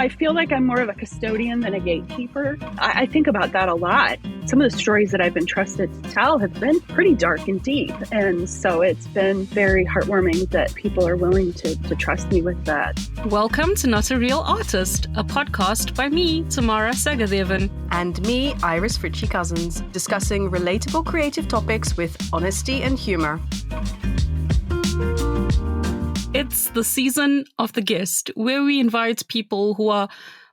I feel like I'm more of a custodian than a gatekeeper. I think about that a lot. Some of the stories that I've been trusted to tell have been pretty dark and deep. And so it's been very heartwarming that people are willing to trust me with that. Welcome to Not a Real Artist, a podcast by me, Tamara Sagathevan. And me, Iris Fritschi-Cussens, discussing relatable creative topics with honesty and humour. It's the season of the guest, where we invite people who are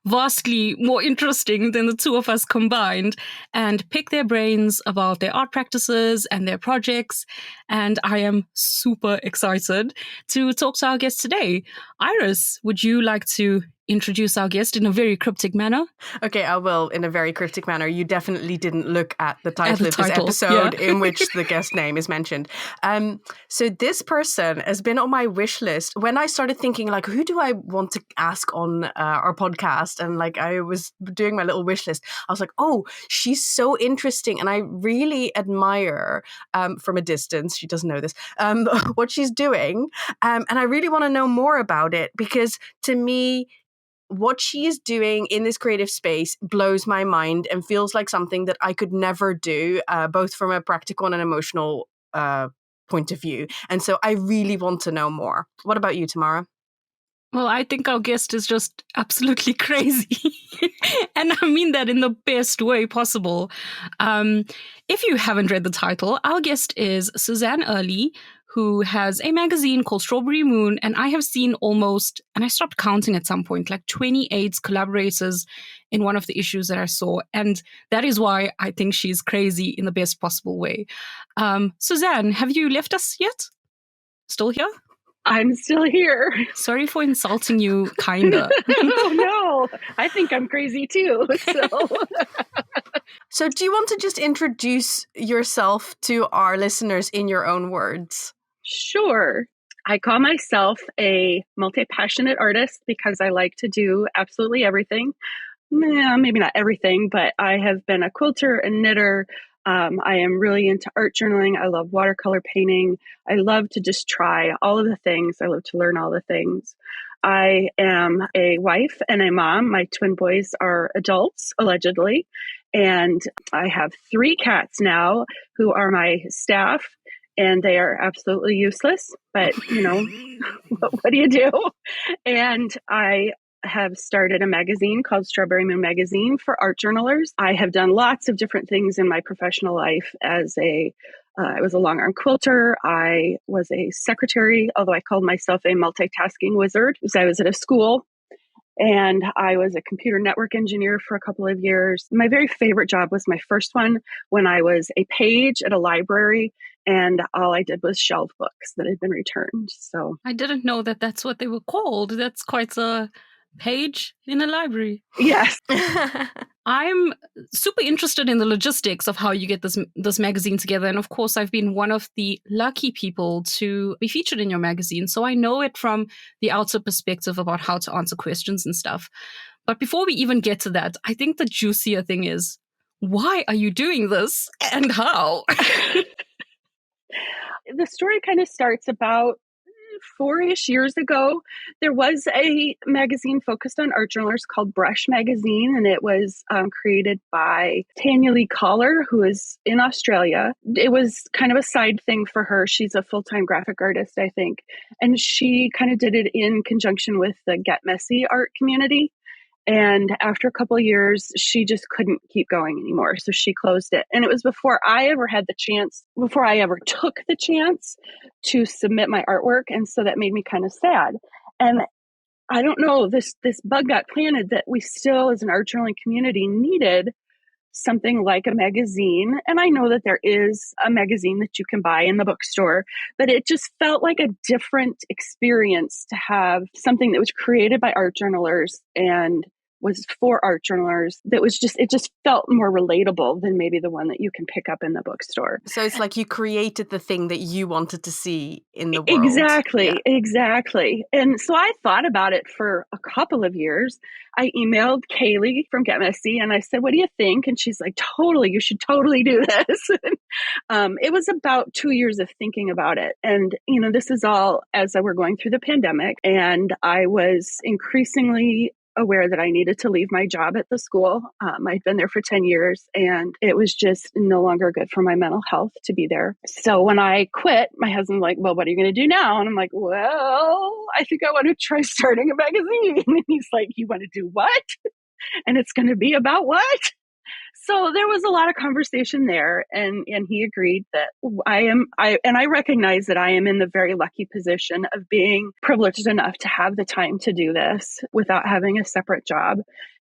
vastly more interesting than the two of us combined and pick their brains about their art practices and their projects. And I am super excited to talk to our guest today. Iris, would you like to introduce our guest in a very cryptic manner? Okay, I will, in a very cryptic manner. You definitely didn't look at the title of this episode in which the guest name is mentioned. So this person has been on my wish list. When I started thinking, like, who do I want to ask on our podcast? And like, I was doing my little wish list. I was like, oh, she's so interesting. And I really admire, from a distance, she doesn't know this, what she's doing. And I really want to know more about it because to me, what she is doing in this creative space blows my mind and feels like something that I could never do, both from a practical and an emotional point of view. And so I really want to know more. What about you, Tamara? Well, I think our guest is just absolutely crazy. And I mean that in the best way possible. If you haven't read the title, our guest is Suzanne Earley, who has a magazine called Strawberry Moon. And I have seen almost, and I stopped counting at some point, like 28 collaborators in one of the issues that I saw. And that is why I think she's crazy in the best possible way. Suzanne, have you left us yet? Still here? I'm still here. Sorry for insulting you, kinda. No, I think I'm crazy too. So do you want to just introduce yourself to our listeners in your own words? Sure. I call myself a multi-passionate artist because I like to do absolutely everything. Maybe not everything, but I have been a quilter and knitter. I am really into art journaling. I love watercolor painting. I love to just try all of the things. I love to learn all the things. I am a wife and a mom. My twin boys are adults, allegedly. And I have 3 cats now who are my staff, and they are absolutely useless. But, you know, what do you do? And I have started a magazine called Strawberry Moon Magazine for art journalers. I have done lots of different things in my professional life as I was a long arm quilter. I was a secretary, although I called myself a multitasking wizard because I was at a school. And I was a computer network engineer for a couple of years. My very favorite job was my first one when I was a page at a library and all I did was shelve books that had been returned. So I didn't know that that's what they were called. That's quite a page in a library. Yes. I'm super interested in the logistics of how you get this magazine together. And of course, I've been one of the lucky people to be featured in your magazine. So I know it from the outer perspective about how to answer questions and stuff. But before we even get to that, I think the juicier thing is, why are you doing this and how? The story kind of starts about 4-ish years ago. There was a magazine focused on art journalers called Brush Magazine, and it was created by Tanya Lee Collar, who is in Australia. It was kind of a side thing for her. She's a full-time graphic artist, I think, and she kind of did it in conjunction with the Get Messy art community. And after a couple of years, she just couldn't keep going anymore. So she closed it. And it was before I ever took the chance to submit my artwork. And so that made me kind of sad. And I don't know, this bug got planted that we still, as an art journaling community, needed something like a magazine. And I know that there is a magazine that you can buy in the bookstore, but it just felt like a different experience to have something that was created by art journalers and was for art journalers it just felt more relatable than maybe the one that you can pick up in the bookstore. So it's like you created the thing that you wanted to see in the world. Exactly. And so I thought about it for a couple of years. I emailed Kaylee from Get Messy and I said, what do you think? And she's like, totally, you should totally do this. It was about 2 years of thinking about it. And, you know, this is all as we're going through the pandemic. And I was increasingly aware that I needed to leave my job at the school. I'd been there for 10 years and it was just no longer good for my mental health to be there. So when I quit, my husband's like, well, what are you going to do now? And I'm like, well, I think I want to try starting a magazine. And he's like, you want to do what? And it's going to be about what? So there was a lot of conversation there, and he agreed that I recognize that I am in the very lucky position of being privileged enough to have the time to do this without having a separate job.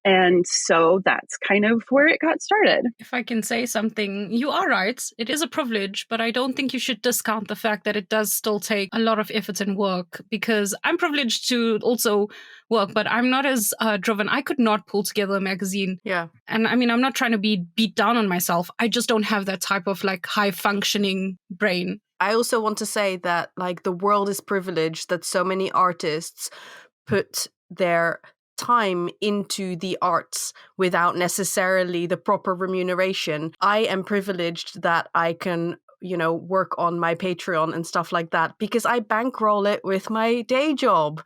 And so that's kind of where it got started. If I can say something, you are right. It is a privilege, but I don't think you should discount the fact that it does still take a lot of effort and work, because I'm privileged to also work, but I'm not as driven. I could not pull together a magazine. Yeah. And I mean, I'm not trying to be beat down on myself. I just don't have that type of like high functioning brain. I also want to say that like the world is privileged that so many artists put their time into the arts without necessarily the proper remuneration. I am privileged that I can, work on my Patreon and stuff like that because I bankroll it with my day job,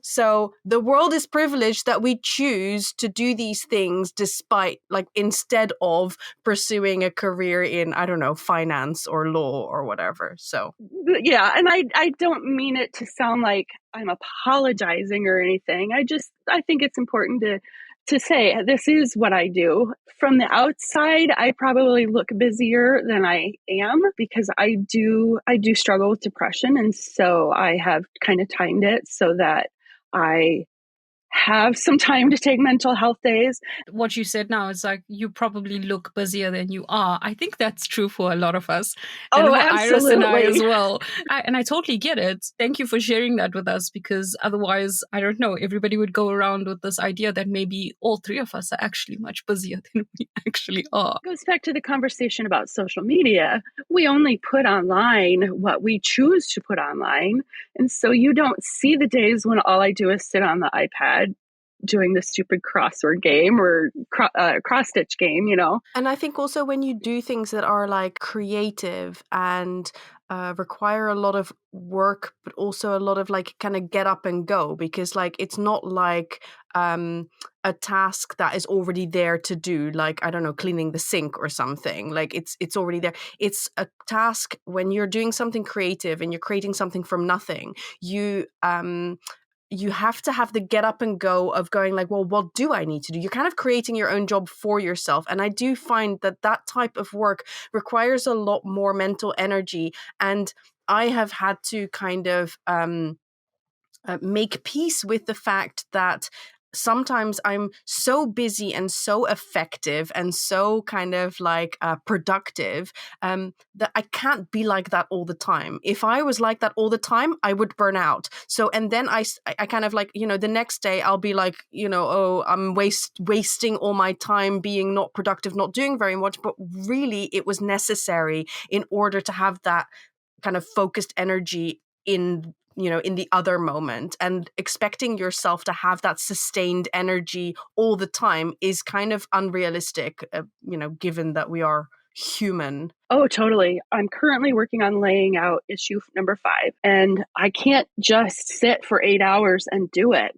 So the world is privileged that we choose to do these things despite, like, instead of pursuing a career in, I don't know, finance or law or whatever. So yeah, and I don't mean it to sound like I'm apologizing or anything. I think it's important to say this is what I do. From the outside, I probably look busier than I am because I do struggle with depression. And so I have kind of timed it so that I have some time to take mental health days. What you said now is like, you probably look busier than you are. I think that's true for a lot of us. And for absolutely. Iris and I as well. And I totally get it. Thank you for sharing that with us, because otherwise, I don't know, everybody would go around with this idea that maybe all three of us are actually much busier than we actually are. It goes back to the conversation about social media. We only put online what we choose to put online. And so you don't see the days when all I do is sit on the iPad doing the stupid crossword game or cross-stitch game, And I think also when you do things that are like creative and require a lot of work, but also a lot of like kind of get up and go, because like it's not like a task that is already there to do, like, I don't know, cleaning the sink or something. Like it's already there. It's a task when you're doing something creative and you're creating something from nothing. You have to have the get up and go of going like, well, what do I need to do? You're kind of creating your own job for yourself. And I do find that type of work requires a lot more mental energy. And I have had to kind of make peace with the fact that sometimes I'm so busy and so effective and so kind of like productive that I can't be like that all the time. If I was like that all the time, I would burn out. So, and then I kind of like, the next day I'll be like, oh, I'm wasting all my time being not productive, not doing very much. But really it was necessary in order to have that kind of focused energy in the other moment. And expecting yourself to have that sustained energy all the time is kind of unrealistic, given that we are human. Oh, totally. I'm currently working on laying out issue number 5, and I can't just sit for 8 hours and do it.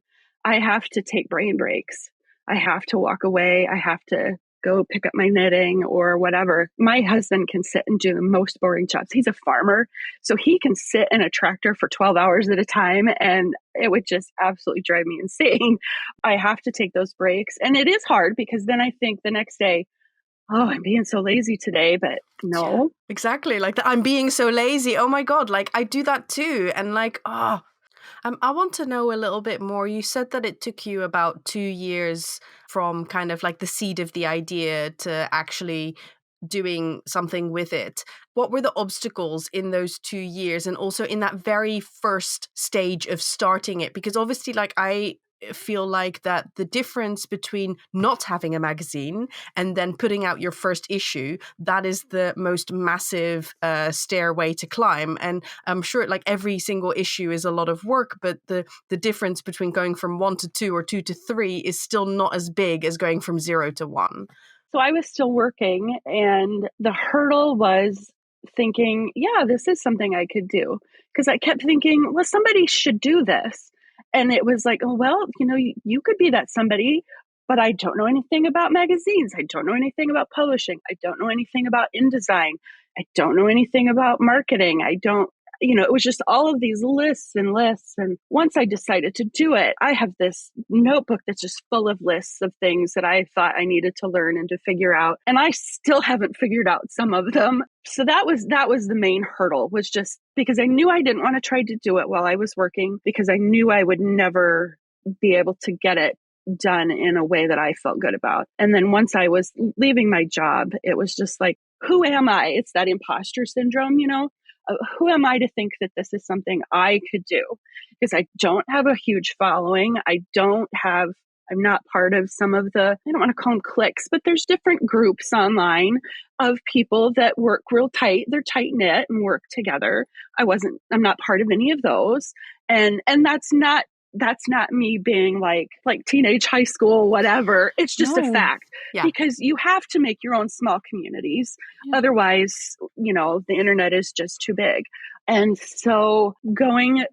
I have to take brain breaks. I have to walk away. I have to go pick up my knitting or whatever. My husband can sit and do the most boring jobs. He's a farmer, so he can sit in a tractor for 12 hours at a time, and it would just absolutely drive me insane. I have to take those breaks, and it is hard because then I think the next day, oh, I'm being so lazy today, but no. Exactly. Like I'm being so lazy. Oh my God. Like I do that too. And like, I want to know a little bit more. You said that it took you about 2 years from kind of like the seed of the idea to actually doing something with it. What were the obstacles in those 2 years and also in that very first stage of starting it? Because obviously, like I feel like that the difference between not having a magazine and then putting out your first issue, that is the most massive stairway to climb. And I'm sure like every single issue is a lot of work, but the difference between going from 1 to 2 or 2 to 3 is still not as big as going from 0 to 1. So I was still working, and the hurdle was thinking, yeah, this is something I could do. Because I kept thinking, well, somebody should do this. And it was like, oh, well, you could be that somebody, but I don't know anything about magazines. I don't know anything about publishing. I don't know anything about InDesign. I don't know anything about marketing. I don't, it was just all of these lists and lists. And once I decided to do it, I have this notebook that's just full of lists of things that I thought I needed to learn and to figure out. And I still haven't figured out some of them. So that was the main hurdle, was just because I knew I didn't want to try to do it while I was working, because I knew I would never be able to get it done in a way that I felt good about. And then once I was leaving my job, it was just like, who am I? It's that imposter syndrome, who am I to think that this is something I could do? Because I don't have a huge following. I'm not part of some of the, I don't want to call them cliques, but there's different groups online of people that work real tight. They're tight knit and work together. I'm not part of any of those. And that's not me being like teenage, high school, whatever. It's just a fact, because you have to make your own small communities. Yeah. Otherwise, the internet is just too big. And so going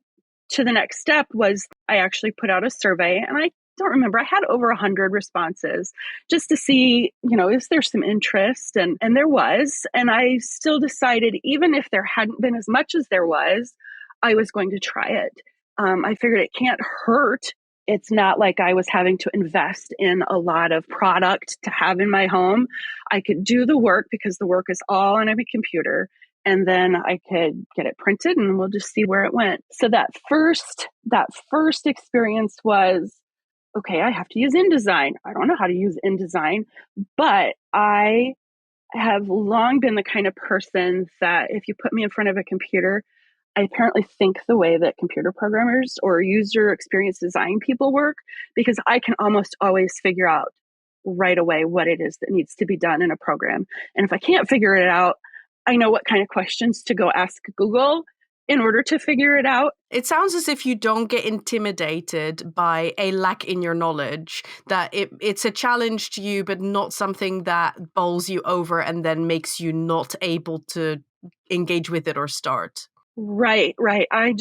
to the next step was I actually put out a survey, and I don't remember, I had over 100 responses just to see, is there some interest? And there was, and I still decided, even if there hadn't been as much as there was, I was going to try it. I figured it can't hurt. It's not like I was having to invest in a lot of product to have in my home. I could do the work because the work is all on a computer, and then I could get it printed, and we'll just see where it went. So that first experience was, okay, I have to use InDesign. I don't know how to use InDesign, but I have long been the kind of person that if you put me in front of a computer, I apparently think the way that computer programmers or user experience design people work, because I can almost always figure out right away what it is that needs to be done in a program. And if I can't figure it out, I know what kind of questions to go ask Google in order to figure it out. It sounds as if you don't get intimidated by a lack in your knowledge, that it's a challenge to you, but not something that bowls you over and then makes you not able to engage with it or start. Right. I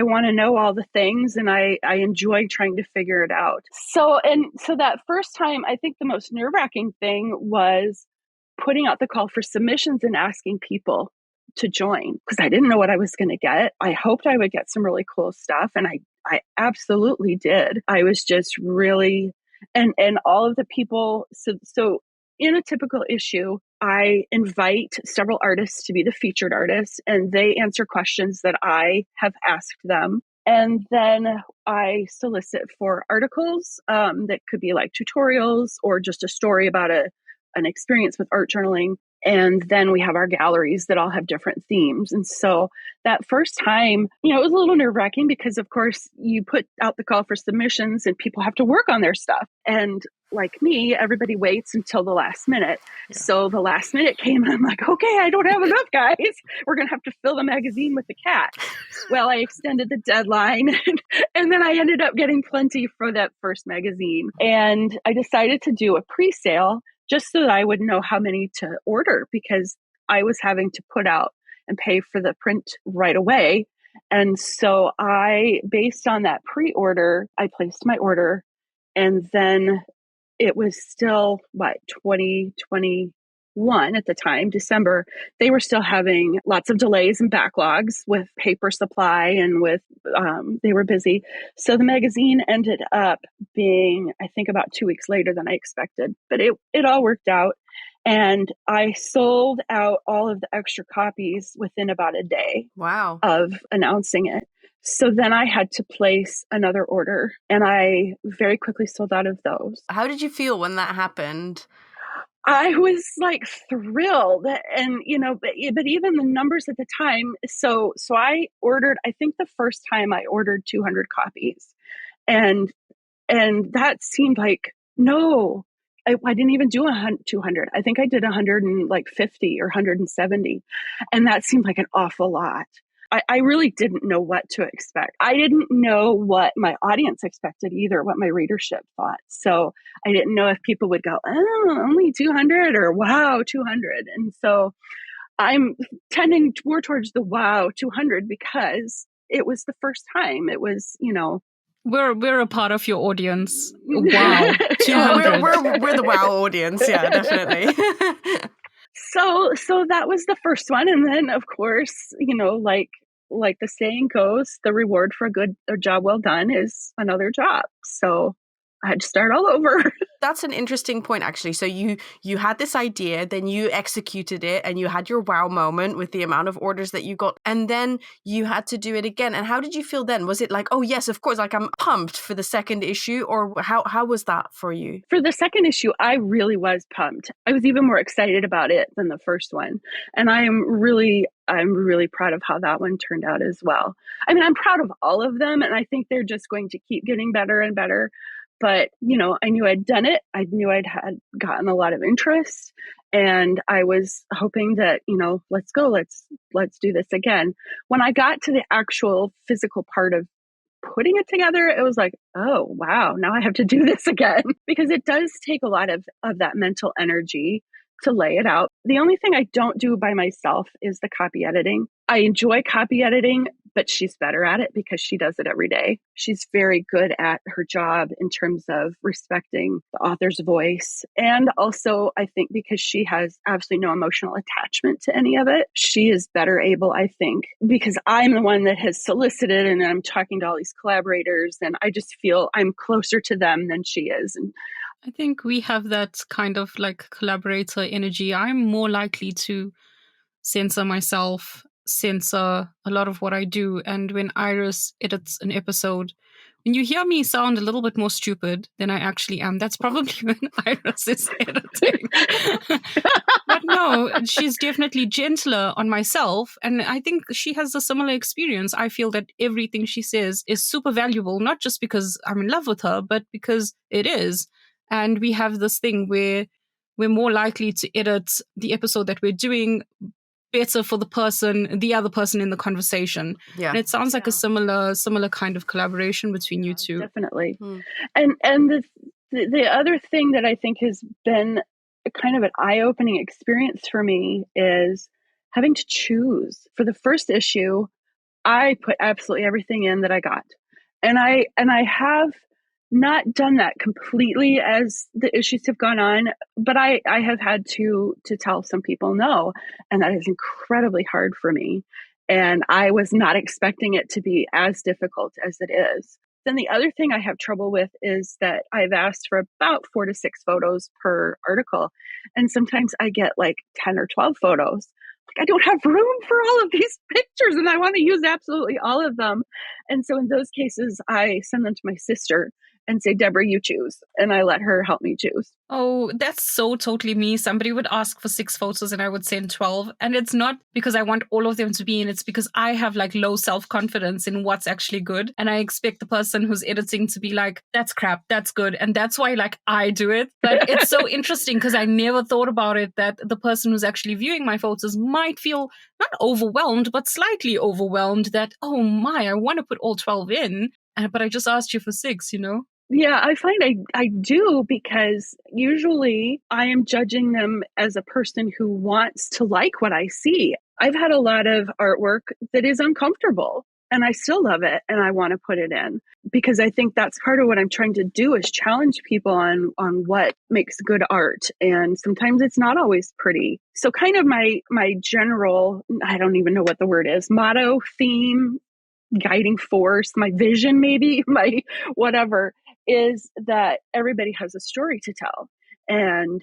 want to know all the things, and I enjoy trying to figure it out. So that first time, I think the most nerve-wracking thing was putting out the call for submissions and asking people to join, because I didn't know what I was going to get. I hoped I would get some really cool stuff, and I absolutely did. I was just really, and all of the people, so in a typical issue, I invite several artists to be the featured artists, and they answer questions that I have asked them. And then I solicit for articles that could be like tutorials or just a story about an experience with art journaling. And then we have our galleries that all have different themes. And so that first time, it was a little nerve-wracking because, of course, you put out the call for submissions and people have to work on their stuff. And like me, everybody waits until the last minute. Yeah. So the last minute came and I'm like, okay, I don't have enough, guys. We're going to have to fill the magazine with the cat. Well, I extended the deadline and then I ended up getting plenty for that first magazine. And I decided to do a pre-sale just so that I would know how many to order, because I was having to put out and pay for the print right away. And so based on that pre-order, I placed my order, and then it was still 2021 at the time, December. They were still having lots of delays and backlogs with paper supply, and they were busy. So the magazine ended up being, I think, about 2 weeks later than I expected, but it all worked out. And I sold out all of the extra copies within about a day. Wow. Of announcing it. So then I had to place another order, and I very quickly sold out of those. How did you feel when that happened? I was like thrilled, and but even the numbers at the time. So I ordered. I think the first time I ordered 200 copies, and that seemed like no. I didn't even do 200. I think I did 150 or 170, and that seemed like an awful lot. I really didn't know what to expect. I didn't know what my audience expected either, what my readership thought. So I didn't know if people would go, oh, only 200, or wow, 200. And so I'm tending more towards the wow, 200, because it was the first time. It was, We're a part of your audience. Wow, 200. We're the wow audience. Yeah, definitely. So that was the first one, and then of course, like the saying goes, the reward for a job well done is another job. So I had to start all over. That's an interesting point, actually. So you had this idea, then you executed it, and you had your wow moment with the amount of orders that you got, and then you had to do it again. And how did you feel then? Was it like, oh yes, of course, like I'm pumped for the second issue, or how was that for you? For the second issue, I really was pumped. I was even more excited about it than the first one, and I'm really proud of how that one turned out as well. I mean, I'm proud of all of them, and I think they're just going to keep getting better and better. But, I knew I'd done it. I knew I'd had gotten a lot of interest, and I was hoping that, let's go, let's do this again. When I got to the actual physical part of putting it together, it was like, oh, wow, now I have to do this again, because it does take a lot of that mental energy to lay it out. The only thing I don't do by myself is the copy editing. I enjoy copy editing, but she's better at it because she does it every day. She's very good at her job in terms of respecting the author's voice. And also, I think because she has absolutely no emotional attachment to any of it, she is better able, I think, because I'm the one that has solicited and I'm talking to all these collaborators, and I just feel I'm closer to them than she is. And I think we have that kind of like collaborator energy. I'm more likely to censor myself, censor a lot of what I do. And when Iris edits an episode, when you hear me sound a little bit more stupid than I actually am, that's probably when Iris is editing. But no, she's definitely gentler on myself. And I think she has a similar experience. I feel that everything she says is super valuable, not just because I'm in love with her, but because it is. And we have this thing where we're more likely to edit the episode that we're doing better for the other person in the conversation. Yeah. And it sounds like a similar kind of collaboration between you two. Definitely. And the other thing that I think has been kind of an eye-opening experience for me is having to choose. For the first issue, I put absolutely everything in that I got. And I have not done that completely as the issues have gone on, but I have had to tell some people no, and that is incredibly hard for me. And I was not expecting it to be as difficult as it is. Then the other thing I have trouble with is that I've asked for about 4 to 6 photos per article, and sometimes I get like 10 or 12 photos. I don't have room for all of these pictures, and I want to use absolutely all of them. And so in those cases, I send them to my sister and say, Deborah, you choose. And I let her help me choose. Oh, that's so totally me. Somebody would ask for 6 photos and I would send 12. And it's not because I want all of them to be in. It's because I have like low self-confidence in what's actually good. And I expect the person who's editing to be like, that's crap, that's good. And that's why like I do it. But it's so interesting because I never thought about it that the person who's actually viewing my photos might feel not overwhelmed, but slightly overwhelmed that, oh my, I want to put all 12 in. But I just asked you for 6, Yeah, I find I do, because usually I am judging them as a person who wants to like what I see. I've had a lot of artwork that is uncomfortable, and I still love it, and I want to put it in, because I think that's part of what I'm trying to do is challenge people on what makes good art. And sometimes it's not always pretty. So kind of my general, I don't even know what the word is, motto, theme, guiding force, my vision, maybe my whatever, is that everybody has a story to tell. And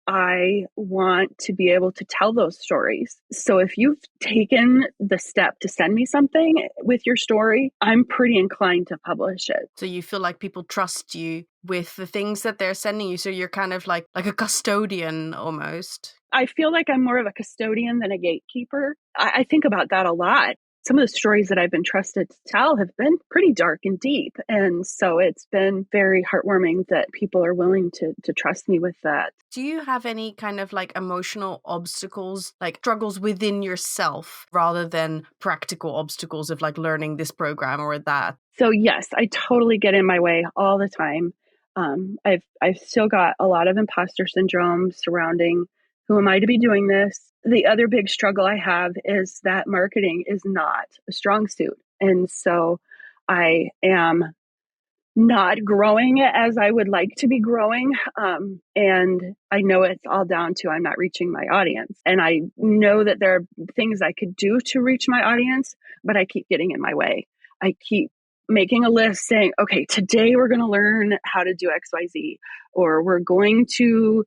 I want to be able to tell those stories. So if you've taken the step to send me something with your story, I'm pretty inclined to publish it. So you feel like people trust you with the things that they're sending you. So you're kind of like a custodian almost. I feel like I'm more of a custodian than a gatekeeper. I think about that a lot. Some of the stories that I've been trusted to tell have been pretty dark and deep. And so it's been very heartwarming that people are willing to trust me with that. Do you have any kind of like emotional obstacles, like struggles within yourself rather than practical obstacles of like learning this program or that? So yes, I totally get in my way all the time. I've still got a lot of imposter syndrome surrounding who am I to be doing this? The other big struggle I have is that marketing is not a strong suit. And so I am not growing it as I would like to be growing. And I know it's all down to I'm not reaching my audience. And I know that there are things I could do to reach my audience, but I keep getting in my way. I keep making a list saying, okay, today we're going to learn how to do XYZ, or we're going to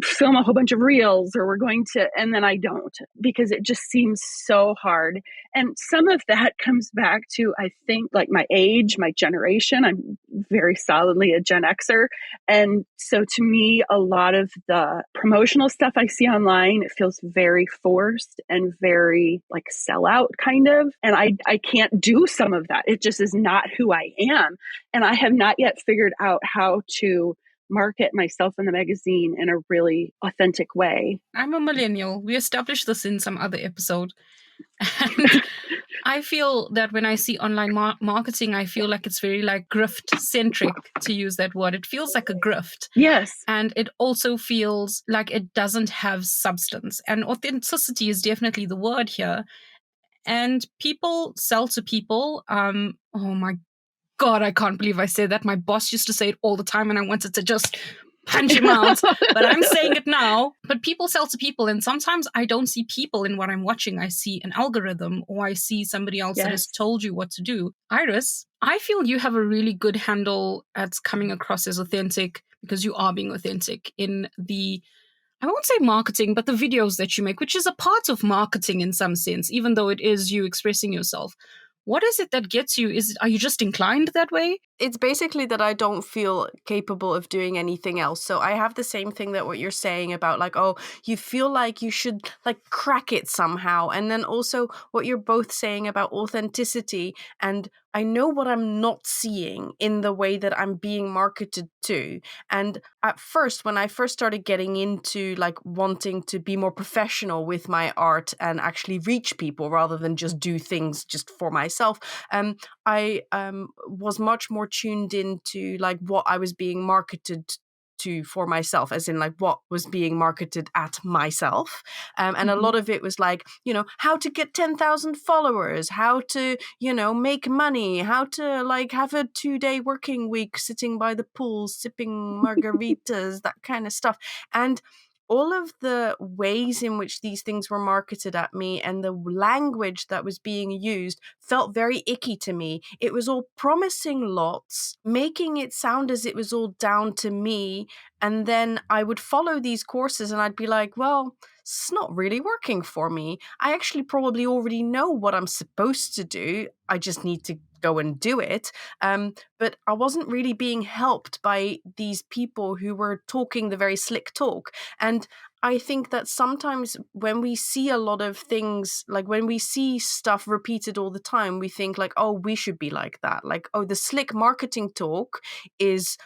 film a whole bunch of reels, or we're going to, and then I don't, because it just seems so hard. And some of that comes back to, I think, like my age, my generation. I'm very solidly a Gen Xer. And so to me, a lot of the promotional stuff I see online, it feels very forced and very like sellout kind of. And I can't do some of that. It just is not who I am. And I have not yet figured out how to market myself in the magazine in a really authentic way. I'm a millennial. We established this in some other episode. And I feel that when I see online marketing, I feel like it's very like grift centric, to use that word. It feels like a grift. Yes. And it also feels like it doesn't have substance. And authenticity is definitely the word here. And people sell to people. Oh my God, I can't believe I said that. My boss used to say it all the time and I wanted to just punch him out. But I'm saying it now. But people sell to people. And sometimes I don't see people in what I'm watching. I see an algorithm, or I see somebody else that has told you what to do. Iris, I feel you have a really good handle at coming across as authentic, because you are being authentic in the, I won't say marketing, but the videos that you make, which is a part of marketing in some sense, even though it is you expressing yourself. What is it that gets you? Are you just inclined that way? It's basically that I don't feel capable of doing anything else. So I have the same thing that what you're saying about like, oh, you feel like you should like crack it somehow. And then also what you're both saying about authenticity. And I know what I'm not seeing in the way that I'm being marketed to. And at first, when I first started getting into like wanting to be more professional with my art and actually reach people rather than just do things just for myself, I was much more tuned into like what I was being marketed to for myself, as in like what was being marketed at myself. And a lot of it was like, you know, how to get 10,000 followers, how to, you know, make money, how to like have a 2-day working week sitting by the pool, sipping margaritas, that kind of stuff. And all of the ways in which these things were marketed at me and the language that was being used felt very icky to me. It was all promising lots, making it sound as it was all down to me. And then I would follow these courses and I'd be like, well, it's not really working for me. I actually probably already know what I'm supposed to do. I just need to go and do it. But I wasn't really being helped by these people who were talking the very slick talk. And I think that sometimes when we see a lot of things, like when we see stuff repeated all the time, we think like, oh, we should be like that. Like, oh, the slick marketing talk is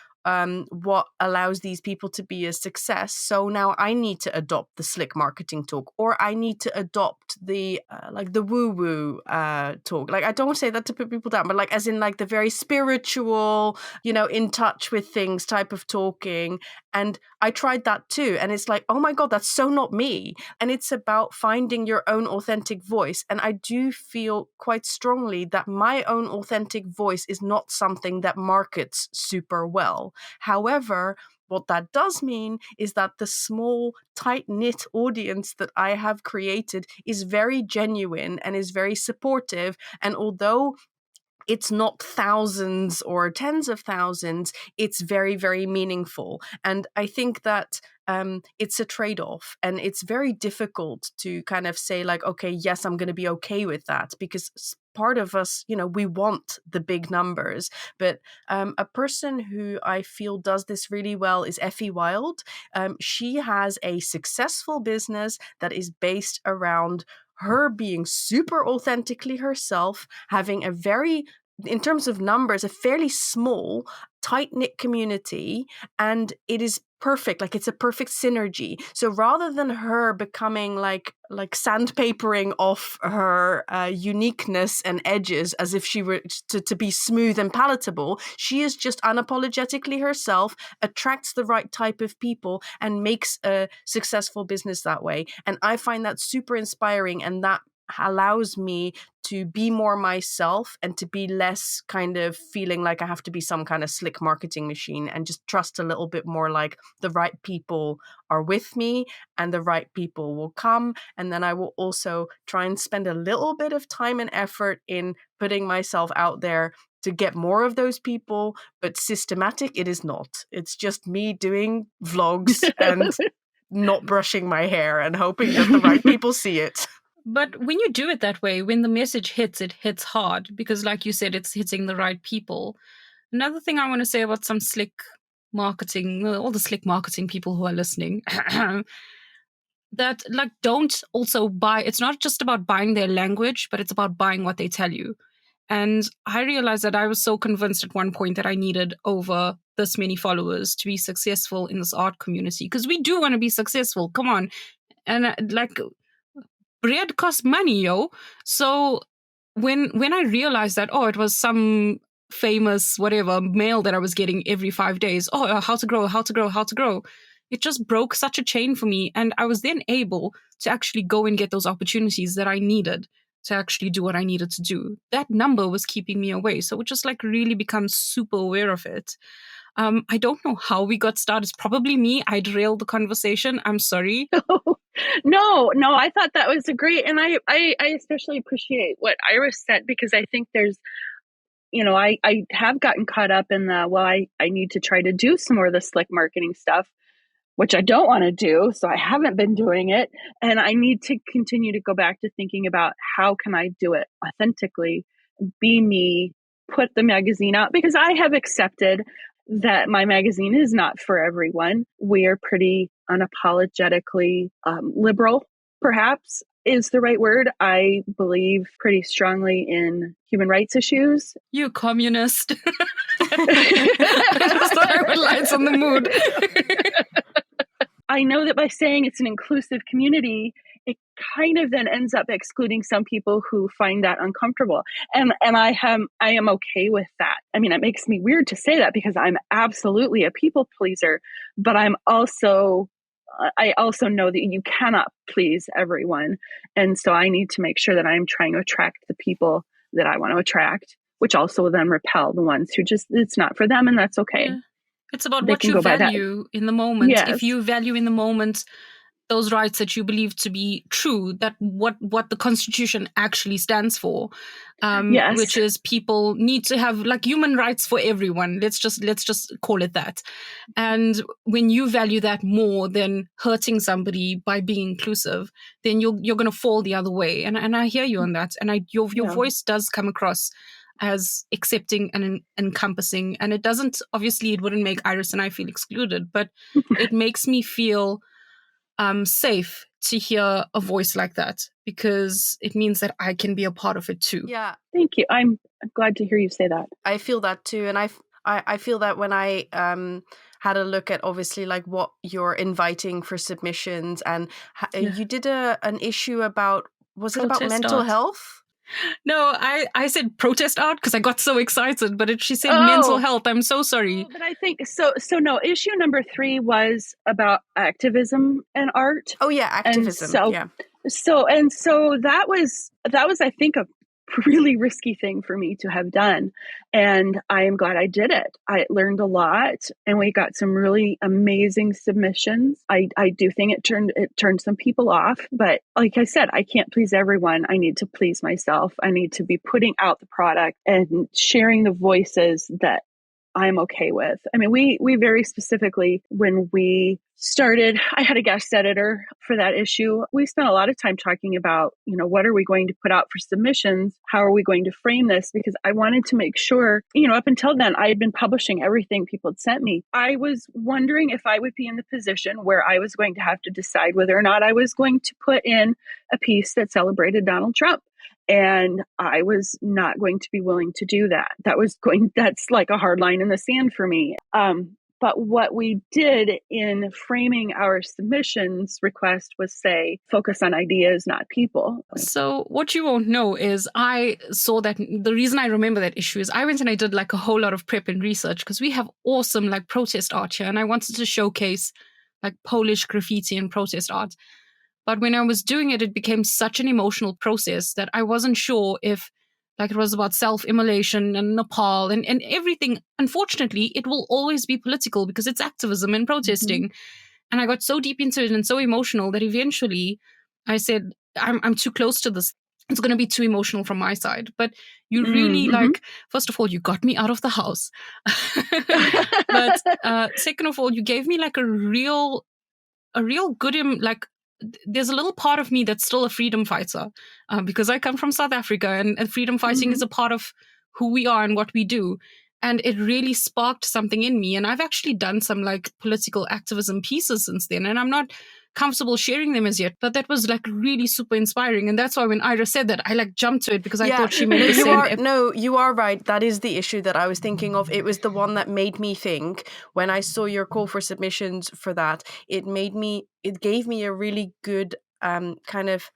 what allows these people to be a success. So now I need to adopt the slick marketing talk, or I need to adopt the like the woo-woo talk. Like I don't say that to put people down, but like as in like the very spiritual, you know, in touch with things type of talking. And I tried that too. And it's like, oh my God, that's so not me. And it's about finding your own authentic voice. And I do feel quite strongly that my own authentic voice is not something that markets super well. However, what that does mean is that the small, tight-knit audience that I have created is very genuine and is very supportive. And although it's not thousands or tens of thousands, it's very, very meaningful. And I think that it's a trade-off, and it's very difficult to kind of say like, okay, yes, I'm going to be okay with that, because part of us, you know, we want the big numbers. But a person who I feel does this really well is Effie Wild. She has a successful business that is based around her being super authentically herself, having a very, in terms of numbers, a fairly small, tight-knit community, and it is perfect. Like it's a perfect synergy. So rather than her becoming like sandpapering off her uniqueness and edges as if she were to be smooth and palatable, she is just unapologetically herself, attracts the right type of people, and makes a successful business that way. And I find that super inspiring, and that allows me to be more myself and to be less kind of feeling like I have to be some kind of slick marketing machine, and just trust a little bit more like the right people are with me and the right people will come. And then I will also try and spend a little bit of time and effort in putting myself out there to get more of those people, but systematic it is not. It's just me doing vlogs and not brushing my hair and hoping that the right people see it. But when you do it that way, when the message hits, it hits hard because, like you said, it's hitting the right people. Another thing I want to say about some slick marketing, all the slick marketing people who are listening, that like don't also buy, it's not just about buying their language, but it's about buying what they tell you. And I realized that I was so convinced at one point that I needed over this many followers to be successful in this art community, because we do want to be successful. Come on. And like, bread costs money, yo. So when I realized that, it was some famous whatever mail that I was getting every 5 days, how to grow, it just broke such a chain for me. And I was then able to actually go and get those opportunities that I needed to actually do what I needed to do. That number was keeping me away. So it just like really become super aware of it. I don't know how we got started. It's probably me. I derailed the conversation. I'm sorry. No, I thought that was a great, and I especially appreciate what Iris said, because I think there's, I have gotten caught up in I need to try to do some more of the slick marketing stuff, which I don't want to do. So I haven't been doing it. And I need to continue to go back to thinking about how can I do it authentically, be me, put the magazine out, because I have accepted that my magazine is not for everyone. We are pretty unapologetically liberal, perhaps is the right word. I believe pretty strongly in human rights issues. You communist. I just thought I would lighten the mood. I know that by saying it's an inclusive community, it kind of then ends up excluding some people who find that uncomfortable. And I am okay with that. I mean, it makes me weird to say that because I'm absolutely a people pleaser, but I also know that you cannot please everyone. And so I need to make sure that I'm trying to attract the people that I want to attract, which also then repel the ones who just, it's not for them, and that's okay. Yeah. It's about what you value in the moment. Yes. If you value in the moment those rights that you believe to be true, that what the Constitution actually stands for, yes. which is people need to have like human rights for everyone. Let's just call it that. And when you value that more than hurting somebody by being inclusive, then you're going to fall the other way. And I hear you on that. And your voice does come across as accepting and encompassing. And it wouldn't make Iris and I feel excluded, but it makes me feel safe to hear a voice like that, because it means that I can be a part of it too. Yeah. Thank you. I'm glad to hear you say that. I feel that too. And I feel that when I had a look at obviously like what you're inviting for submissions, and you did an issue about, was it about mental health? No, I said protest art because I got so excited, but she said mental health. I'm so sorry. But I think so no, issue number 3 was about activism and art. Oh yeah, activism. So that was I think a really risky thing for me to have done, and I am glad I did it. I learned a lot, and we got some really amazing submissions. I do think it turned some people off, but like I said, I can't please everyone. I need to please myself. I need to be putting out the product and sharing the voices that I'm okay with. I mean, we very specifically, when we started, I had a guest editor for that issue. We spent a lot of time talking about, what are we going to put out for submissions? How are we going to frame this? Because I wanted to make sure, up until then, I had been publishing everything people had sent me. I was wondering if I would be in the position where I was going to have to decide whether or not I was going to put in a piece that celebrated Donald Trump. And I was not going to be willing to do that. That's like a hard line in the sand for me. But what we did in framing our submissions request was say, focus on ideas, not people. So what you won't know is I saw that the reason I remember that issue is I went and I did like a whole lot of prep and research, because we have awesome like protest art here. And I wanted to showcase like Polish graffiti and protest art. But when I was doing it, it became such an emotional process that I wasn't sure if, like, it was about self-immolation and Nepal and everything. Unfortunately, it will always be political because it's activism and protesting. And I got so deep into it and so emotional that eventually I said, I'm too close to this. It's going to be too emotional from my side. But you really, like, first of all, you got me out of the house. But second of all, you gave me like a real good, like, there's a little part of me that's still a freedom fighter because I come from South Africa, and freedom fighting is a part of who we are and what we do. And it really sparked something in me. And I've actually done some like political activism pieces since then. And I'm not comfortable sharing them as yet, but that was like really super inspiring. And that's why when Ira said that, I like jumped to it because I thought she meant the same. No, you are right. That is the issue that I was thinking of. It was the one that made me think when I saw your call for submissions for that. It gave me a really good kind of,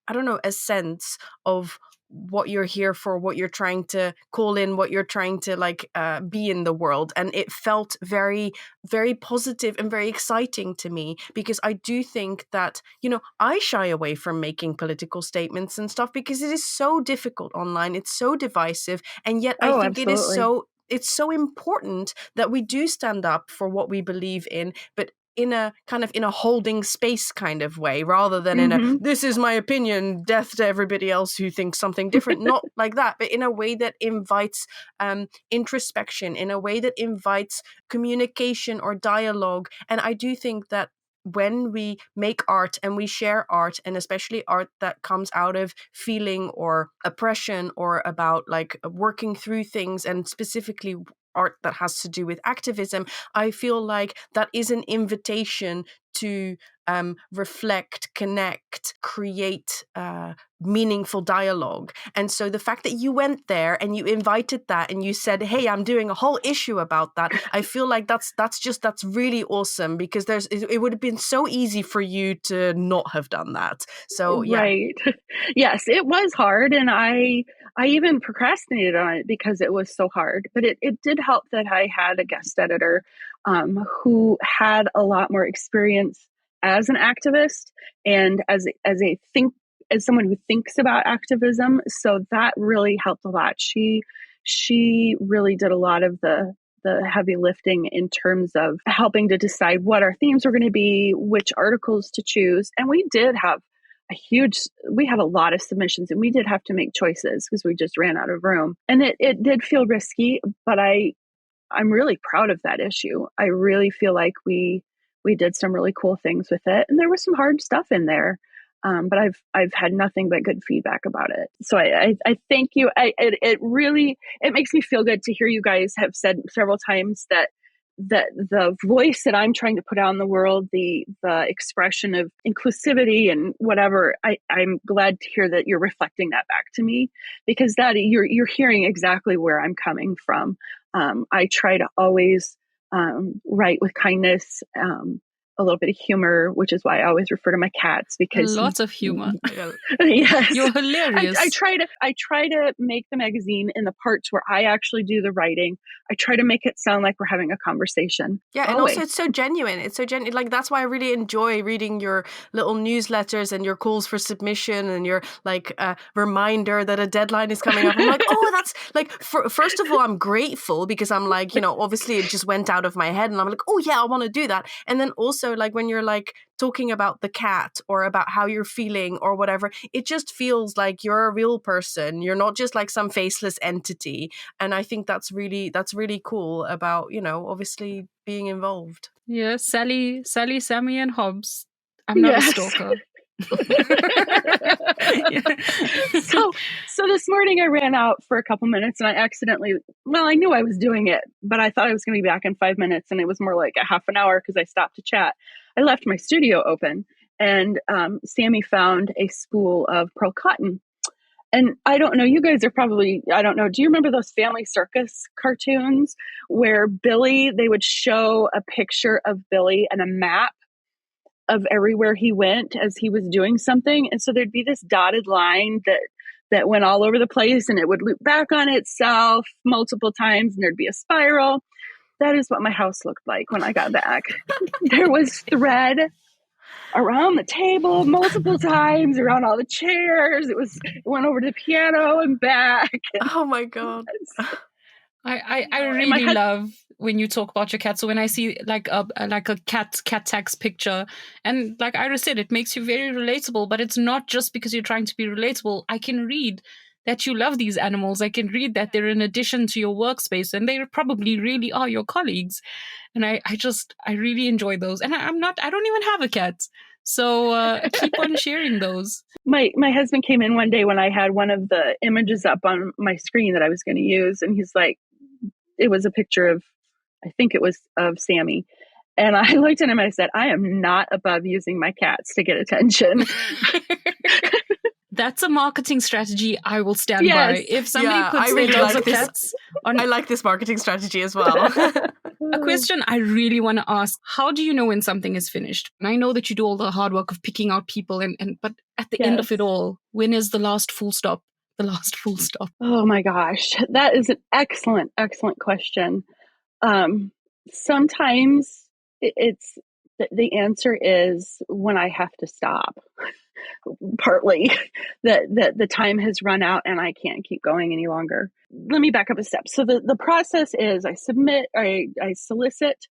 I don't know, a sense of what you're here for, what you're trying to call in, what you're trying to like be in the world. And it felt very, very positive and very exciting to me, because I do think that, you know, I shy away from making political statements and stuff because it is so difficult online. It's so divisive. And yet I think absolutely. it's so important that we do stand up for what we believe in, but in a kind of in a holding space kind of way, rather than in a, this is my opinion, death to everybody else who thinks something different. Not like that, but in a way that invites introspection, in a way that invites communication or dialogue. And I do think that when we make art and we share art, and especially art that comes out of feeling or oppression or about like working through things, and specifically art that has to do with activism, I feel like that is an invitation to reflect, connect, create meaningful dialogue. And so the fact that you went there and you invited that and you said, hey, I'm doing a whole issue about that, I feel like that's really awesome, because it would have been so easy for you to not have done that. So yeah. Right. Yes, it was hard, and I even procrastinated on it because it was so hard. But it did help that I had a guest editor who had a lot more experience as an activist and as someone who thinks about activism. So that really helped a lot. She really did a lot of the heavy lifting in terms of helping to decide what our themes were going to be, which articles to choose. And we did have we have a lot of submissions, and we did have to make choices because we just ran out of room. And it did feel risky, but I'm really proud of that issue. I really feel like we did some really cool things with it, and there was some hard stuff in there. But I've had nothing but good feedback about it. So I thank you. It makes me feel good to hear you guys have said several times that the voice that I'm trying to put out in the world, the expression of inclusivity and whatever, I'm glad to hear that you're reflecting that back to me, because that you're hearing exactly where I'm coming from. I try to always write with kindness, a little bit of humor, which is why I always refer to my cats, because lots of humor. Yes, you're hilarious. I try to make the magazine in the parts where I actually do the writing. I try to make it sound like we're having a conversation. Yeah, and also it's so genuine. It's so genuine. Like, that's why I really enjoy reading your little newsletters and your calls for submission and your like reminder that a deadline is coming up. I'm like, oh, that's like, first of all, I'm grateful because I'm like, you know, obviously it just went out of my head, and I'm like, oh yeah, I want to do that. And then also like when you're like talking about the cat or about how you're feeling or whatever, it just feels like you're a real person. You're not just like some faceless entity. And I think that's really cool about, you know, obviously being involved. Yeah, Sally, Sammy, and Hobbs. I'm not a stalker. So this morning I ran out for a couple minutes, and I knew I was doing it, but I thought I was going to be back in 5 minutes, and it was more like a half an hour because I stopped to chat. I left my studio open, and Sammy found a spool of pearl cotton. And I don't know, you guys are probably, I don't know, do you remember those Family Circus cartoons where they would show a picture of Billy and a map of everywhere he went as he was doing something? And so there'd be this dotted line that went all over the place, and it would loop back on itself multiple times, and there'd be a spiral. That is what my house looked like when I got back. There was thread around the table multiple times, around all the chairs. It went over to the piano and back. Oh my God. I really love when you talk about your cat. So when I see like a cat tax picture, and like Iris said, it makes you very relatable, but it's not just because you're trying to be relatable. I can read that you love these animals. I can read that they're an addition to your workspace, and they probably really are your colleagues. And I really enjoy those. And I don't even have a cat. So keep on sharing those. My husband came in one day when I had one of the images up on my screen that I was going to use, and he's like, it was a picture of, I think it was of Sammy. And I looked at him and I said, I am not above using my cats to get attention. That's a marketing strategy I will stand by. If somebody puts their dogs or cats on... I like this marketing strategy as well. A question I really want to ask, how do you know when something is finished? And I know that you do all the hard work of picking out people, but at the end of it all, when is the last full stop? The last full stop. Oh my gosh, that is an excellent, excellent question. Sometimes it's the answer is when I have to stop. Partly that the time has run out and I can't keep going any longer. Let me back up a step. So the process is I solicit,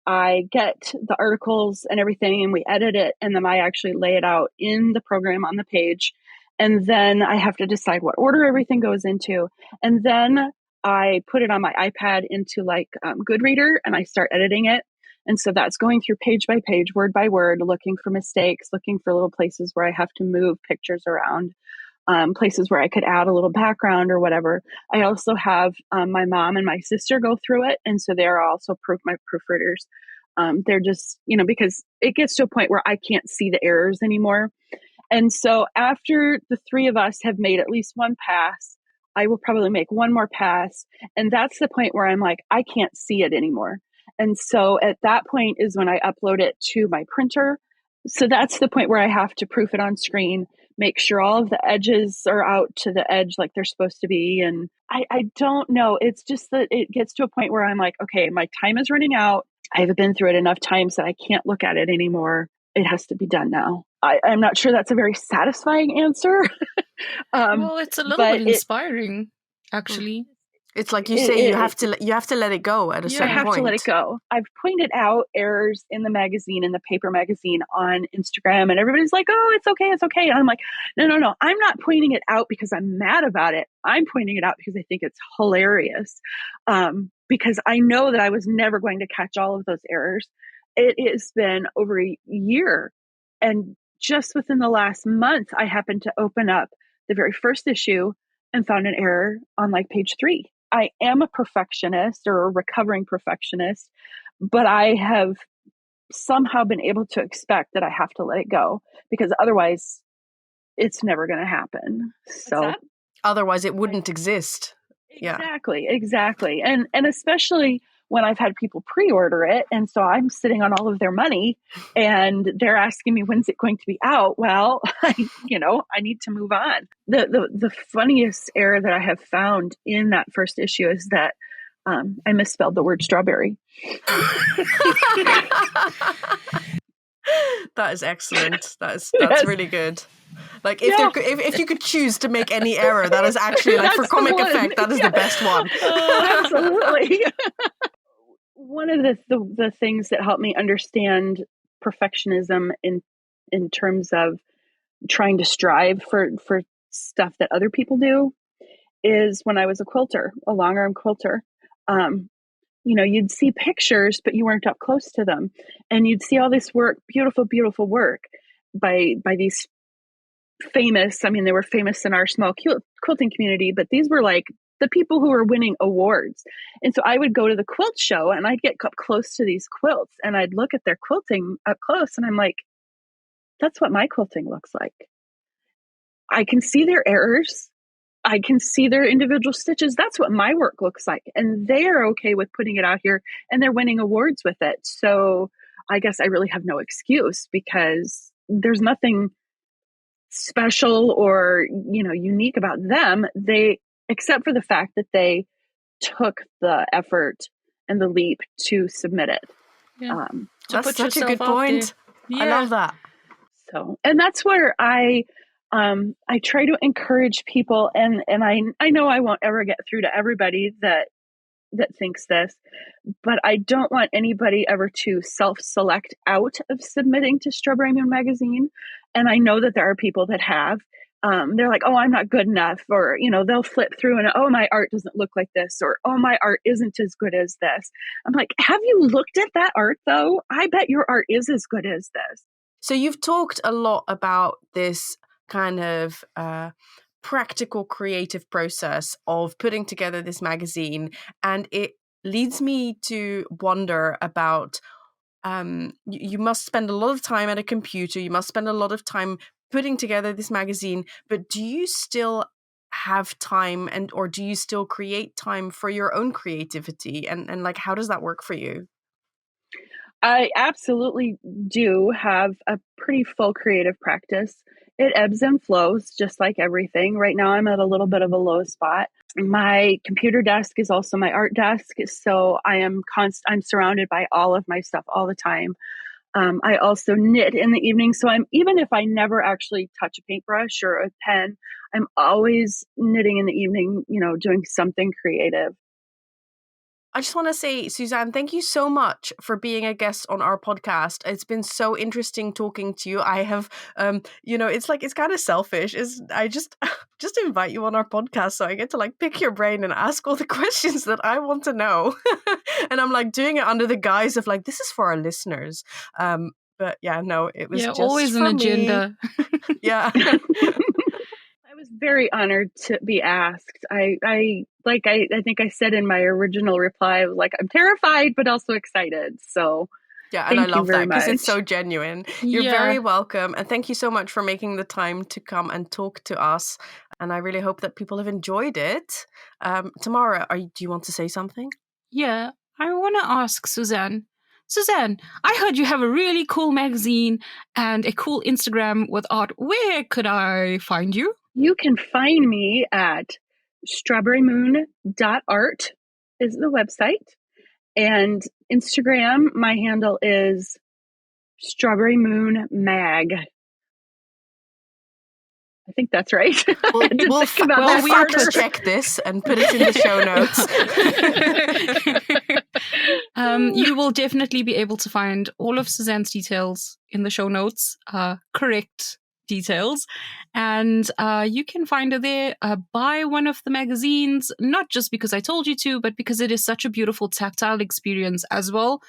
I get the articles and everything, and we edit it, and then I actually lay it out in the program on the page. And then I have to decide what order everything goes into. And then I put it on my iPad into like Goodreader, and I start editing it. And so that's going through page by page, word by word, looking for mistakes, looking for little places where I have to move pictures around, places where I could add a little background or whatever. I also have my mom and my sister go through it. And so they're also my proofreaders. They're just, because it gets to a point where I can't see the errors anymore. And so after the three of us have made at least one pass, I will probably make one more pass. And that's the point where I'm like, I can't see it anymore. And so at that point is when I upload it to my printer. So that's the point where I have to proof it on screen, make sure all of the edges are out to the edge like they're supposed to be. And I don't know. It's just that it gets to a point where I'm like, okay, my time is running out. I've been through it enough times that I can't look at it anymore. It has to be done now. I'm not sure that's a very satisfying answer. Well, it's a little bit inspiring, actually. It's like you say, you have to let it go at a certain point. You have to let it go. I've pointed out errors in the magazine, in the paper magazine on Instagram, and everybody's like, oh, it's okay. And I'm like, no. I'm not pointing it out because I'm mad about it. I'm pointing it out because I think it's hilarious. Because I know that I was never going to catch all of those errors. It has been over a year. And just within the last month, I happened to open up the very first issue and found an error on like page 3. I am a perfectionist or a recovering perfectionist, but I have somehow been able to expect that I have to let it go because otherwise it's never going to happen. So otherwise it wouldn't exist. Exactly. And especially when I've had people pre-order it. And so I'm sitting on all of their money and they're asking me, when's it going to be out? Well, I need to move on. The funniest error that I have found in that first issue is that I misspelled the word strawberry. That is excellent. That's really good. Like if you could choose to make any error, that is actually like for comic effect, that is the best one. Absolutely. One of the things that helped me understand perfectionism in terms of trying to strive for stuff that other people do is when I was a quilter, a long arm quilter. You'd see pictures, but you weren't up close to them. And you'd see all this work, beautiful, beautiful work by these famous, they were famous in our small quilting community, but these were like the people who were winning awards. And so I would go to the quilt show and I'd get up close to these quilts and I'd look at their quilting up close and I'm like, that's what my quilting looks like. I can see their errors. I can see their individual stitches. That's what my work looks like. And they're okay with putting it out here and they're winning awards with it. So I guess I really have no excuse because there's nothing special or, unique about them. Except for the fact that they took the effort and the leap to submit it. That's such a good point. I love that. So, and that's where I try to encourage people, and I know I won't ever get through to everybody that thinks this, but I don't want anybody ever to self-select out of submitting to Strawberry Moon magazine. And I know that there are people that have. They're like, oh, I'm not good enough, or they'll flip through and, oh, my art doesn't look like this, or, oh, my art isn't as good as this. I'm like, have you looked at that art though? I bet your art is as good as this. So you've talked a lot about this kind of practical creative process of putting together this magazine, and it leads me to wonder about you must spend a lot of time at a computer, you must spend a lot of time putting together this magazine, but do you still have time or do you still create time for your own creativity, and like how does that work for you? I absolutely do have a pretty full creative practice. It ebbs and flows just like everything. Right now I'm at a little bit of a low spot. My computer desk is also my art desk, so I'm surrounded by all of my stuff all the time. I also knit in the evening, so even if I never actually touch a paintbrush or a pen, I'm always knitting in the evening, doing something creative. I just want to say, Suzanne, thank you so much for being a guest on our podcast. It's been so interesting talking to you. I have, it's kind of selfish. I just invite you on our podcast so I get to like pick your brain and ask all the questions that I want to know. And I'm like doing it under the guise of like, this is for our listeners. But yeah, no, it was just always an agenda. Yeah. I was very honored to be asked. I think I said in my original reply, I was like, I'm terrified, but also excited. So yeah, and I love that because it's so genuine. You're very welcome. And thank you so much for making the time to come and talk to us. And I really hope that people have enjoyed it. Tamara, do you want to say something? Yeah, I want to ask Suzanne. Suzanne, I heard you have a really cool magazine and a cool Instagram with art. Where could I find you? You can find me at strawberrymoon.art is the website. And Instagram, my handle is strawberrymoonmag. I think that's right. We'll have to check this and put it in the show notes. You will definitely be able to find all of Suzanne's details in the show notes, correct details. And you can find her there. Buy one of the magazines, not just because I told you to, but because it is such a beautiful tactile experience as well.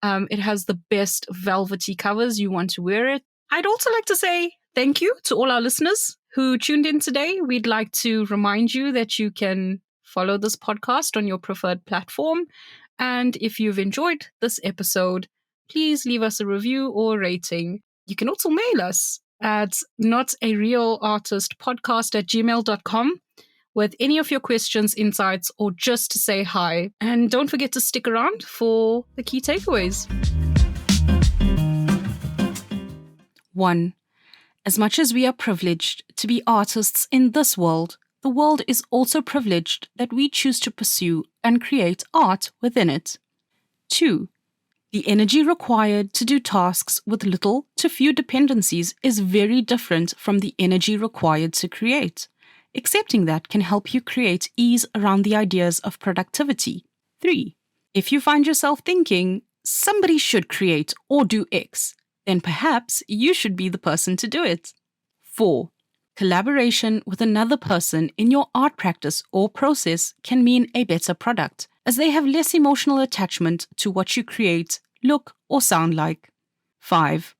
It has the best velvety covers. You want to wear it. I'd also like to say thank you to all our listeners who tuned in today. We'd like to remind you that you can follow this podcast on your preferred platform. And if you've enjoyed this episode, please leave us a review or rating. You can also mail us at notarealartistpodcast@gmail.com with any of your questions, insights, or just to say hi. And don't forget to stick around for the key takeaways. 1. As much as we are privileged to be artists in this world, the world is also privileged that we choose to pursue and create art within it. 2. The energy required to do tasks with little to few dependencies is very different from the energy required to create. Accepting that can help you create ease around the ideas of productivity. 3. If you find yourself thinking, somebody should create or do X, then perhaps you should be the person to do it. 4. Collaboration with another person in your art practice or process can mean a better product, as they have less emotional attachment to what you create, look, or sound like. 5.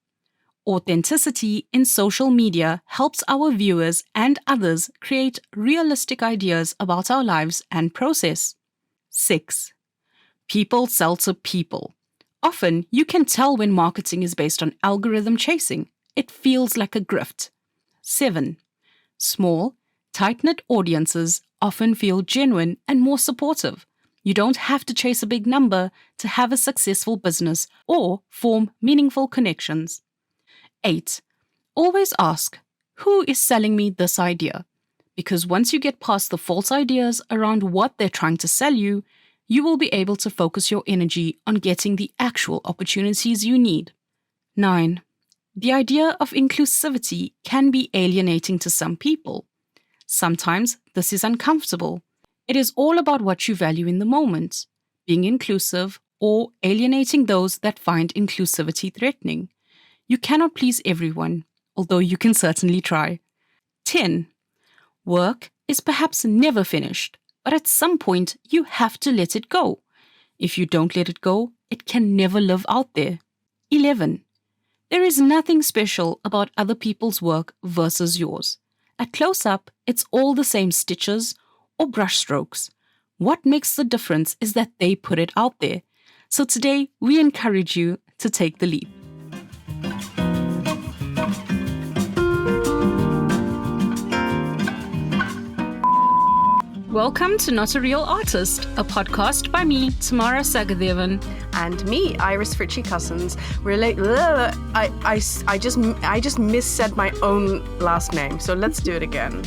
Authenticity in social media helps our viewers and others create realistic ideas about our lives and process. 6. People sell to people. Often, you can tell when marketing is based on algorithm chasing. It feels like a grift. 7. Small, tight-knit audiences often feel genuine and more supportive. You don't have to chase a big number to have a successful business or form meaningful connections. 8. Always ask, who is selling me this idea? Because once you get past the false ideas around what they're trying to sell you, you will be able to focus your energy on getting the actual opportunities you need. 9. The idea of inclusivity can be alienating to some people. Sometimes this is uncomfortable. It is all about what you value in the moment, being inclusive or alienating those that find inclusivity threatening. You cannot please everyone, although you can certainly try. 10. Work is perhaps never finished, but at some point you have to let it go. If you don't let it go, it can never live out there. 11. There is nothing special about other people's work versus yours. At close-up, it's all the same stitches or brush strokes. What makes the difference is that they put it out there. So today, we encourage you to take the leap. Welcome to Not a Real Artist, a podcast by me, Tamara Sagathevan. And me, Iris Fritschi-Cussens. I just missaid my own last name, so let's do it again.